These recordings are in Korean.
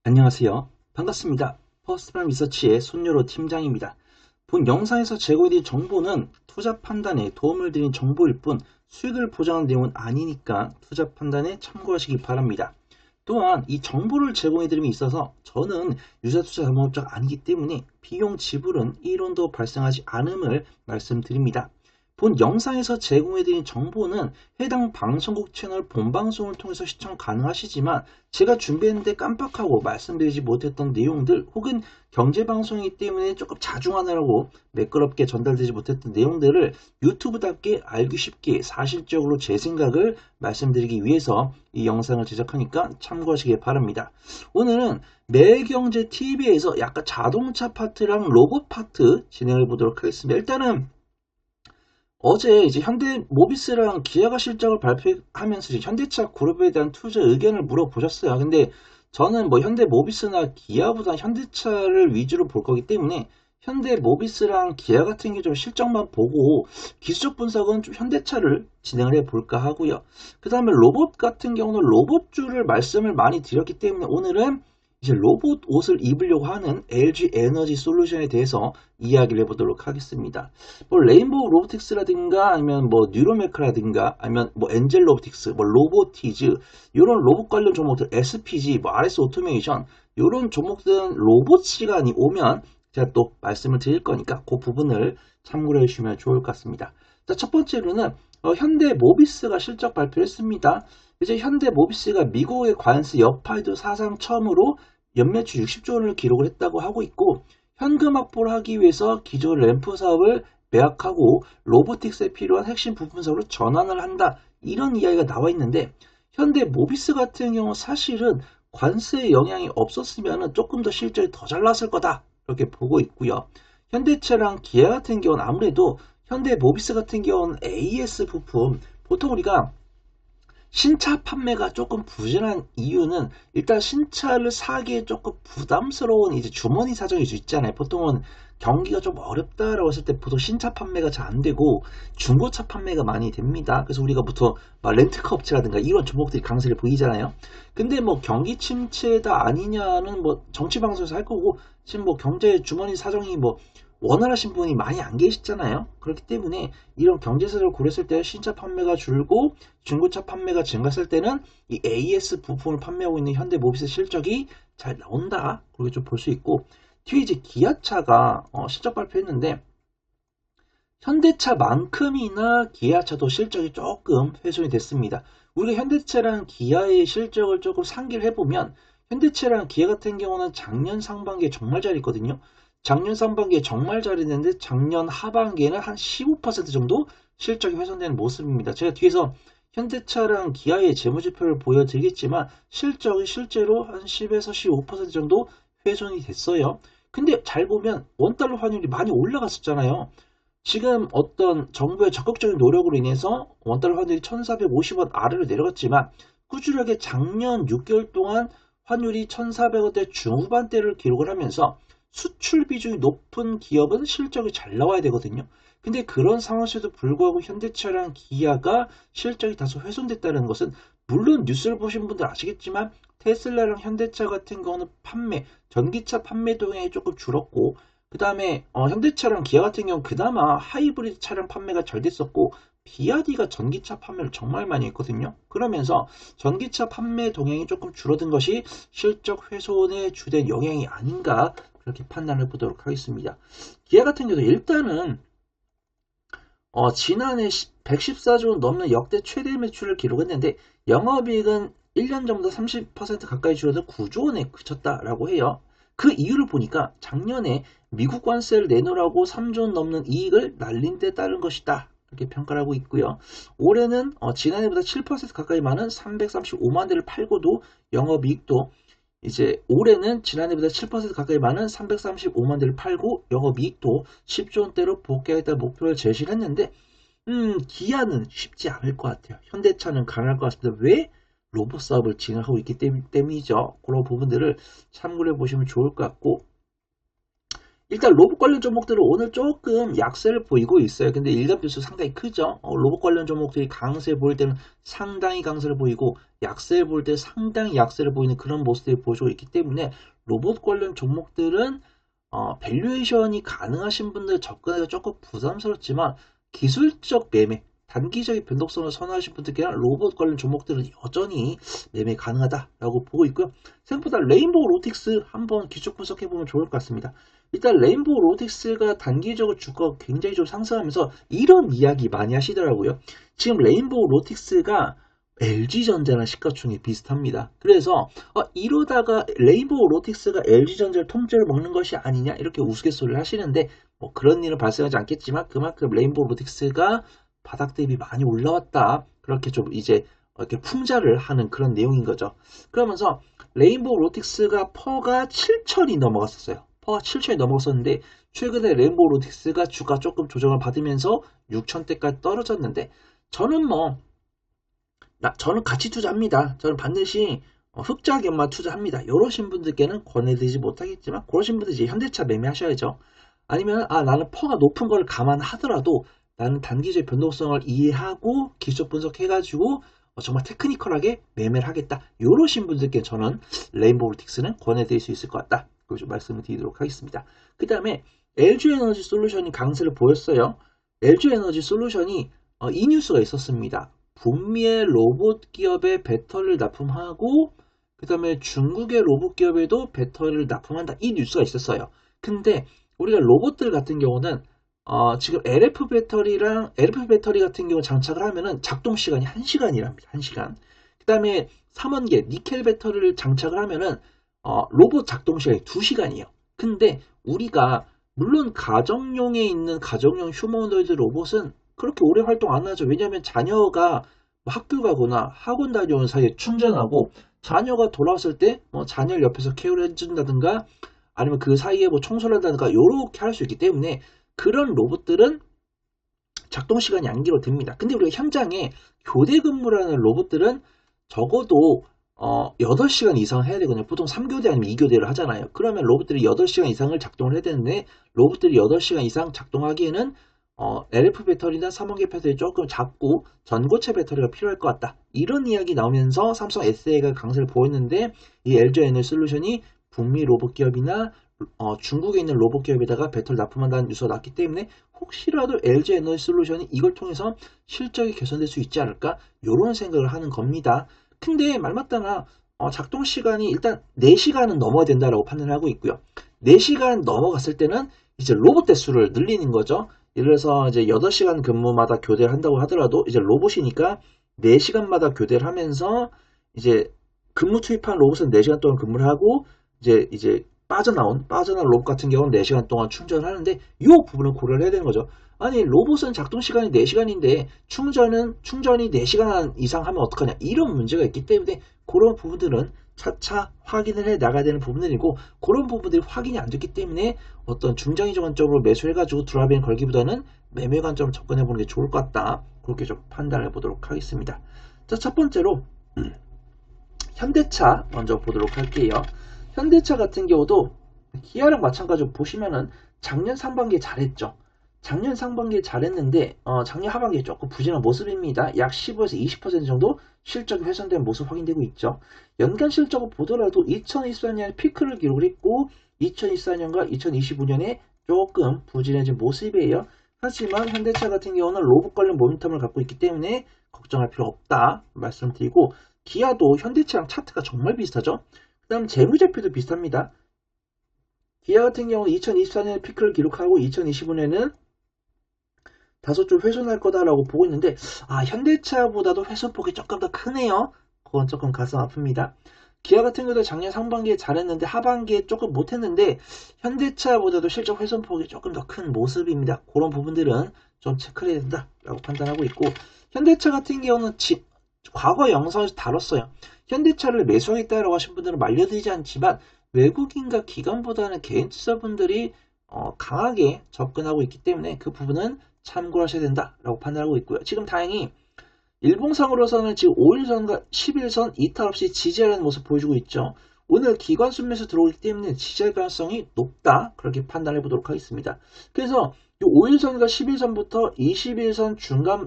안녕하세요. 반갑습니다. 퍼스트프라임 리서치의 손여로 팀장입니다. 본 영상에서 제공해드린 정보는 투자 판단에 도움을 드린 정보일 뿐 수익을 보장하는 내용은 아니니까 투자 판단에 참고하시기 바랍니다. 또한 이 정보를 제공해드림에 있어서 저는 유자투자 자문업자가 아니기 때문에 비용 지불은 1원도 발생하지 않음을 말씀드립니다. 본 영상에서 제공해드린 정보는 해당 방송국 채널 본방송을 통해서 시청 가능하시지만 제가 준비했는데 깜빡하고 말씀드리지 못했던 내용들 혹은 경제방송이기 때문에 조금 자중하느라고 매끄럽게 전달되지 못했던 내용들을 유튜브답게 알기 쉽게 사실적으로 제 생각을 말씀드리기 위해서 이 영상을 제작하니까 참고하시기 바랍니다. 오늘은 매일경제TV에서 약간 자동차 파트랑 로봇 파트 진행해 보도록 하겠습니다. 일단은 어제 이제 현대모비스랑 기아가 실적을 발표하면서 이제 현대차 그룹에 대한 투자 의견을 물어보셨어요. 근데 저는 뭐 현대모비스나 기아보다 현대차를 위주로 볼 거기 때문에 현대모비스랑 기아 같은 게 좀 실적만 보고 기술적 분석은 좀 현대차를 진행을 해 볼까 하고요. 그 다음에 로봇 같은 경우는 로봇주를 말씀을 많이 드렸기 때문에 오늘은 이제 로봇 옷을 입으려고 하는 LG 에너지 솔루션에 대해서 이야기를 해보도록 하겠습니다. 뭐 레인보우 로보틱스라든가 아니면 뭐 뉴로메크라든가 아니면 뭐 엔젤 로보틱스, 뭐 로보티즈 이런 로봇 관련 종목들 SPG, 뭐 RS 오토메이션 이런 종목들은 로봇 시간이 오면 제가 또 말씀을 드릴 거니까 그 부분을 참고를 해주시면 좋을 것 같습니다. 자, 첫 번째로는 현대모비스가 실적 발표를 했습니다. 이제 현대모비스가 미국의 관세 여파에도 사상 처음으로 연매출 60조 원을 기록을 했다고 하고 있고 현금 확보를 하기 위해서 기존 램프 사업을 매각하고 로보틱스에 필요한 핵심 부품 사업으로 전환을 한다. 이런 이야기가 나와 있는데 현대모비스 같은 경우 사실은 관세 영향이 없었으면 조금 더 실적이 더 잘 났을 거다. 이렇게 보고 있고요. 현대차랑 기아 같은 경우는 아무래도 현대모비스 같은 경우는 AS 부품 보통 우리가 신차 판매가 조금 부진한 이유는 일단 신차를 사기에 조금 부담스러운 이제 주머니 사정일 수 있잖아요. 보통은 경기가 좀 어렵다라고 했을 때 보통 신차 판매가 잘 안 되고 중고차 판매가 많이 됩니다. 그래서 우리가 보통 막 렌트카 업체라든가 이런 종목들이 강세를 보이잖아요. 근데 뭐 경기 침체다 아니냐는 뭐 정치 방송에서 할 거고 지금 뭐 경제 주머니 사정이 뭐 원활하신 분이 많이 안 계시잖아요. 그렇기 때문에 이런 경제세를 고렸을 때 신차 판매가 줄고 중고차 판매가 증가했을 때는 이 AS 부품을 판매하고 있는 현대모비스 실적이 잘 나온다. 그렇게 좀 볼 수 있고 뒤에 이제 기아차가 실적 발표했는데 현대차만큼이나 기아차도 실적이 조금 훼손이 됐습니다. 우리가 현대차랑 기아의 실적을 조금 상기를 해보면 현대차랑 기아 같은 경우는 작년 상반기에 정말 잘했거든요. 작년 상반기에 정말 잘했는데 작년 하반기에는 한 15% 정도 실적이 훼손되는 모습입니다. 제가 뒤에서 현대차랑 기아의 재무지표를 보여드리겠지만 실적이 실제로 한 10에서 15% 정도 훼손이 됐어요. 근데 잘 보면 원달러 환율이 많이 올라갔었잖아요. 지금 어떤 정부의 적극적인 노력으로 인해서 원달러 환율이 1450원 아래로 내려갔지만 꾸준하게 작년 6개월 동안 환율이 1400원대 중후반대를 기록을 하면서 수출 비중이 높은 기업은 실적이 잘 나와야 되거든요. 근데 그런 상황에도 불구하고 현대차랑 기아가 실적이 다소 훼손됐다는 것은 물론 뉴스를 보신 분들 아시겠지만 테슬라랑 현대차 같은 경우는 전기차 판매 동향이 조금 줄었고 그 다음에 현대차랑 기아 같은 경우 그나마 하이브리드 차량 판매가 잘 됐었고 비아디가 전기차 판매를 정말 많이 했거든요. 그러면서 전기차 판매 동향이 조금 줄어든 것이 실적 훼손에 주된 영향이 아닌가 그렇게 판단해 보도록 하겠습니다. 기아 같은 경우도 일단은 지난해 114조 원 넘는 역대 최대 매출을 기록했는데 영업이익은 1년 전보다 30% 가까이 줄어든 9조 원에 그쳤다라고 해요. 그 이유를 보니까 작년에 미국 관세를 내놓으라고 3조 원 넘는 이익을 날린 데 따른 것이다. 이렇게 평가를 하고 있고요. 올해는 지난해보다 7% 가까이 많은 335만 대를 팔고도 영업이익도 이제 올해는 지난해보다 7% 가까이 많은 335만 대를 팔고 영업이익도 10조 원대로 복귀하겠다 목표를 제시를 했는데 기아는 쉽지 않을 것 같아요. 현대차는 가능할 것 같습니다. 왜? 로봇 사업을 진행하고 있기 때문이죠. 그런 부분들을 참고해 보시면 좋을 것 같고 일단 로봇 관련 종목들은 오늘 조금 약세를 보이고 있어요. 근데 일간 변수 상당히 크죠. 로봇 관련 종목들이 강세 보일 때는 상당히 강세를 보이고 약세를 보일 때 상당히 약세를 보이는 그런 모습들이 보여주고 있기 때문에 로봇 관련 종목들은 밸류에이션이 가능하신 분들 접근하기가 조금 부담스럽지만 기술적 매매, 단기적인 변동성을 선호하신 분들께는 로봇 관련 종목들은 여전히 매매 가능하다라고 보고 있고요. 생각보다 레인보우 로틱스 한번 기초 분석해보면 좋을 것 같습니다. 일단 레인보우 로틱스가 단기적으로 주가가 굉장히 좀 상승하면서 이런 이야기 많이 하시더라고요. 지금 레인보우 로틱스가 LG전자나 시가총액 비슷합니다. 그래서 이러다가 레인보우 로틱스가 LG전자를 통째로 먹는 것이 아니냐 이렇게 우스갯소리를 하시는데 뭐 그런 일은 발생하지 않겠지만 그만큼 레인보우 로틱스가 바닥 대비 많이 올라왔다. 그렇게 좀 이제 이렇게 풍자를 하는 그런 내용인 거죠. 그러면서 레인보우 로틱스가 퍼가 7천이 넘어갔었어요. 퍼가 7천이 넘어갔었는데 최근에 레인보우 로틱스가 주가 조금 조정을 받으면서 6천대까지 떨어졌는데 저는 같이 투자합니다. 저는 반드시 흑자기업만 투자합니다. 이러신 분들께는 권해드리지 못하겠지만 그러신 분들 이제 현대차 매매하셔야죠. 아니면 나는 퍼가 높은 걸 감안하더라도 나는 단기적 변동성을 이해하고 기술 분석해가지고 정말 테크니컬하게 매매를 하겠다. 이러신 분들께 저는 레인보우 로틱스는 권해드릴 수 있을 것 같다. 그걸 좀 말씀을 드리도록 하겠습니다. 그 다음에 LG에너지 솔루션이 강세를 보였어요. LG에너지 솔루션이 이 뉴스가 있었습니다. 북미의 로봇 기업에 배터리를 납품하고 그 다음에 중국의 로봇 기업에도 배터리를 납품한다. 이 뉴스가 있었어요. 근데 우리가 로봇들 같은 경우는 지금 LF 배터리 같은 경우 장착을 하면은 작동 시간이 1시간이랍니다. 1시간. 그 다음에 3원계 니켈 배터리를 장착을 하면은 로봇 작동 시간이 2시간이에요. 근데 우리가 물론 가정용에 있는 가정용 휴머노이드 로봇은 그렇게 오래 활동 안 하죠. 왜냐하면 자녀가 학교 가거나 학원 다녀오는 사이에 충전하고 자녀가 돌아왔을 때 자녀를 옆에서 케어를 해준다든가 아니면 그 사이에 청소를 한다든가 이렇게 할 수 있기 때문에 그런 로봇들은 작동 시간이 안 길어집니다. 근데 우리가 현장에 교대 근무를 하는 로봇들은 적어도 8시간 이상 해야 되거든요. 보통 3교대 아니면 2교대를 하잖아요. 그러면 로봇들이 8시간 이상을 작동을 해야 되는데 로봇들이 8시간 이상 작동하기에는 LF 배터리나 3원계 배터리 조금 작고 전고체 배터리가 필요할 것 같다. 이런 이야기 나오면서 삼성 SA가 강세를 보였는데 이 LG 에너지 솔루션이 북미 로봇 기업이나 중국에 있는 로봇 기업에다가 배터리 납품한다는 뉴스가 났기 때문에 혹시라도 LG 에너지 솔루션이 이걸 통해서 실적이 개선될 수 있지 않을까? 이런 생각을 하는 겁니다. 근데 말 맞다나 작동 시간이 일단 4시간은 넘어야 된다라고 판단을 하고 있고요. 4시간 넘어갔을 때는 이제 로봇 대수를 늘리는 거죠. 예를 들어서 이제 8시간 근무마다 교대를 한다고 하더라도 이제 로봇이니까 4시간마다 교대를 하면서 이제 근무 투입한 로봇은 4시간 동안 근무를 하고 이제 빠져나온 로봇 같은 경우는 4시간 동안 충전을 하는데 이 부분을 고려를 해야 되는 거죠. 아니 로봇은 작동 시간이 4시간인데 충전이 4시간 이상 하면 어떡하냐 이런 문제가 있기 때문에 그런 부분들은 차차 확인을 해 나가야 되는 부분들이고 그런 부분들이 확인이 안 됐기 때문에 어떤 중장기 관점으로 매수해가지고 드랍인 걸기보다는 매매 관점 접근해 보는 게 좋을 것 같다. 그렇게 좀 판단해 보도록 하겠습니다. 자, 첫 번째로 현대차 먼저 보도록 할게요. 현대차 같은 경우도 기아랑 마찬가지로 보시면은 작년 상반기에 잘했죠. 작년 상반기에 잘했는데 작년 하반기에 조금 부진한 모습입니다. 약 15에서 20% 정도 실적이 훼손된 모습 확인되고 있죠. 연간 실적을 보더라도 2024년에 피크를 기록을 했고 2024년과 2025년에 조금 부진해진 모습이에요. 하지만 현대차 같은 경우는 로봇 관련 모멘텀을 갖고 있기 때문에 걱정할 필요 없다 말씀드리고 기아도 현대차랑 차트가 정말 비슷하죠. 그 다음 재무제표도 비슷합니다. 기아 같은 경우는 2024년에 피크를 기록하고 2025년에는 다소 좀 훼손할 거다라고 보고 있는데 현대차보다도 훼손폭이 조금 더 크네요. 그건 조금 가슴 아픕니다. 기아 같은 경우도 작년 상반기에 잘했는데 하반기에 조금 못했는데 현대차보다도 실적 훼손폭이 조금 더 큰 모습입니다. 그런 부분들은 좀 체크를 해야 된다라고 판단하고 있고 현대차 같은 경우는 과거 영상에서 다뤘어요. 현대차를 매수하겠다라고 하신 분들은 말려드리지 않지만 외국인과 기관보다는 개인 투자분들이 강하게 접근하고 있기 때문에 그 부분은 참고하셔야 된다라고 판단하고 있고요. 지금 다행히 일봉상으로서는 지금 5일선과 11선 이탈 없이 지지하는 모습 보여주고 있죠. 오늘 기관 순매수 들어오기 때문에 지지할 가능성이 높다. 그렇게 판단해 보도록 하겠습니다. 그래서 이 5일선과 10일선부터 21선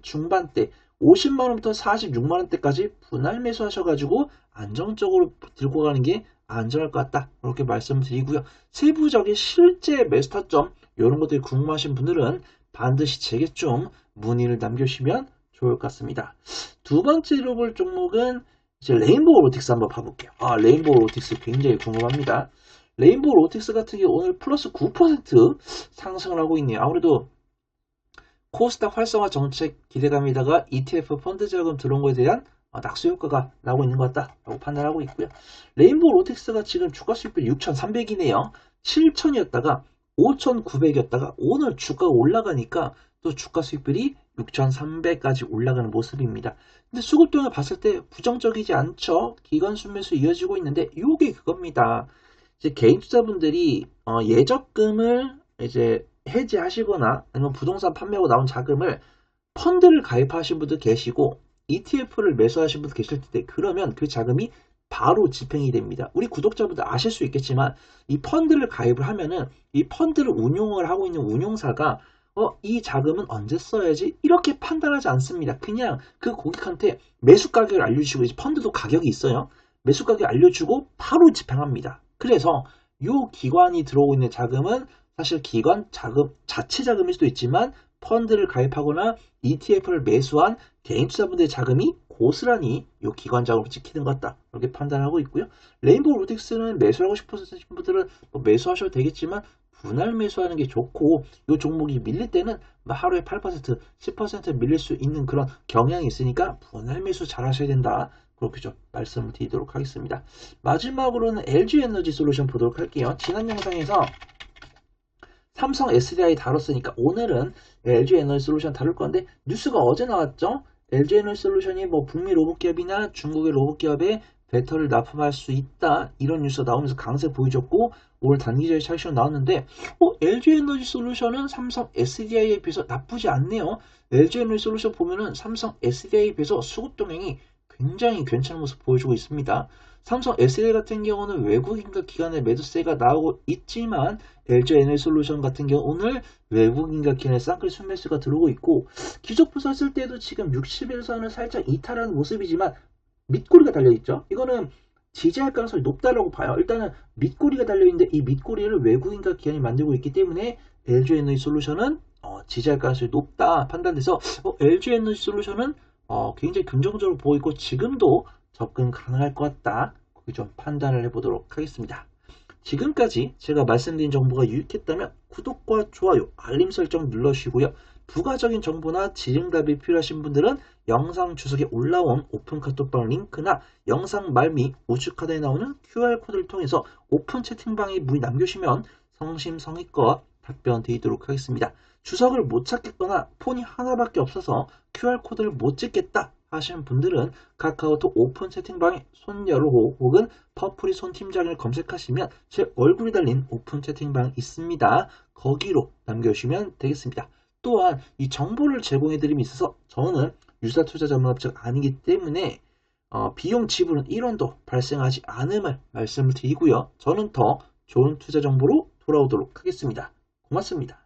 중반대 50만원부터 46만원대까지 분할 매수하셔가지고 안정적으로 들고 가는 게 안전할 것 같다. 그렇게 말씀드리고요. 세부적인 실제 매수 타점 이런 것들이 궁금하신 분들은 반드시 제게 좀 문의를 남겨주시면 좋을 것 같습니다. 두 번째로 볼 종목은 이제 레인보우 로틱스 한번 봐볼게요. 레인보우 로틱스 굉장히 궁금합니다. 레인보우 로틱스 같은 경우 오늘 플러스 9% 상승을 하고 있네요. 아무래도 코스닥 활성화 정책 기대감에다가 ETF 펀드 자금 들어온 것에 대한 낙수 효과가 나오고 있는 것 같다라고 판단하고 있고요. 레인보우 로틱스가 지금 주가 수익률 6,300이네요. 7,000이었다가 5,900이었다가 오늘 주가가 올라가니까 또 주가 수익률이 6,300까지 올라가는 모습입니다. 근데 수급동을 봤을 때 부정적이지 않죠. 기관 순매수 이어지고 있는데 이게 그겁니다. 이제 개인 투자분들이 예적금을 이제 해지하시거나 아니면 부동산 판매하고 나온 자금을 펀드를 가입하신 분도 계시고 ETF를 매수하신 분도 계실 텐데 그러면 그 자금이 바로 집행이 됩니다. 우리 구독자분들 아실 수 있겠지만 이 펀드를 가입을 하면은 이 펀드를 운용을 하고 있는 운용사가 이 자금은 언제 써야지 이렇게 판단하지 않습니다. 그냥 그 고객한테 매수 가격을 알려주시고 이제 펀드도 가격이 있어요. 매수 가격 알려주고 바로 집행합니다. 그래서 이 기관이 들어오고 있는 자금은 사실 기관 자금 자체 자금일 수도 있지만 펀드를 가입하거나 ETF를 매수한 개인 투자분들의 자금이 고스란히 이 기관 자금으로 찍히는 것 같다. 이렇게 판단하고 있고요. 레인보우 로틱스는 매수하고 싶으신 분들은 매수하셔도 되겠지만 분할 매수하는 게 좋고 이 종목이 밀릴 때는 하루에 8%, 10% 밀릴 수 있는 그런 경향이 있으니까 분할 매수 잘 하셔야 된다. 그렇게 좀 말씀을 드리도록 하겠습니다. 마지막으로는 LG에너지 솔루션 보도록 할게요. 지난 영상에서 삼성 SDI 다뤘으니까 오늘은 LG에너지 솔루션 다룰 건데 뉴스가 어제 나왔죠. LG에너지 솔루션이 북미 로봇 기업이나 중국의 로봇 기업에 배터리를 납품할 수 있다 이런 뉴스가 나오면서 강세 보여줬고 올 단기적인 차익실현 나왔는데 LG에너지 솔루션은 삼성 SDI에 비해서 나쁘지 않네요. LG에너지 솔루션 보면은 삼성 SDI에 비해서 수급 동향이 굉장히 괜찮은 모습 보여주고 있습니다. 삼성 SDI 같은 경우는 외국인과 기관의 매도세가 나오고 있지만 LG에너지솔루션 같은 경우 오늘 외국인과 기관의 쌍끌 순매수가 들어오고 있고 기존 부서쓸 때도 지금 60일선을 살짝 이탈하는 모습이지만 밑꼬리가 달려있죠. 이거는 지지할 가능성이 높다라고 봐요. 일단은 밑꼬리가 달려있는데 이 밑꼬리를 외국인과 기관이 만들고 있기 때문에 LG에너지솔루션은 지지할 가능성이 높다 판단돼서 LG에너지솔루션은 굉장히 긍정적으로 보이고 지금도 접근 가능할 것 같다. 거기 좀 판단을 해보도록 하겠습니다. 지금까지 제가 말씀드린 정보가 유익했다면 구독과 좋아요, 알림 설정 눌러주시고요. 부가적인 정보나 질의응답이 필요하신 분들은 영상 주석에 올라온 오픈 카톡방 링크나 영상 말미 우측카드에 나오는 QR코드를 통해서 오픈 채팅방에 문의 남겨주시면 성심성의껏 답변 드리도록 하겠습니다. 주석을 못 찾겠거나 폰이 하나밖에 없어서 QR코드를 못 찍겠다 하시는 분들은 카카오톡 오픈 채팅방에 손여로 혹은 퍼플이 손팀장을 검색하시면 제 얼굴이 달린 오픈 채팅방 있습니다. 거기로 남겨주시면 되겠습니다. 또한 이 정보를 제공해드림에 있어서 저는 유사투자 전문업체가 아니기 때문에 비용 지불은 1원도 발생하지 않음을 말씀을 드리고요. 저는 더 좋은 투자 정보로 돌아오도록 하겠습니다. 고맙습니다.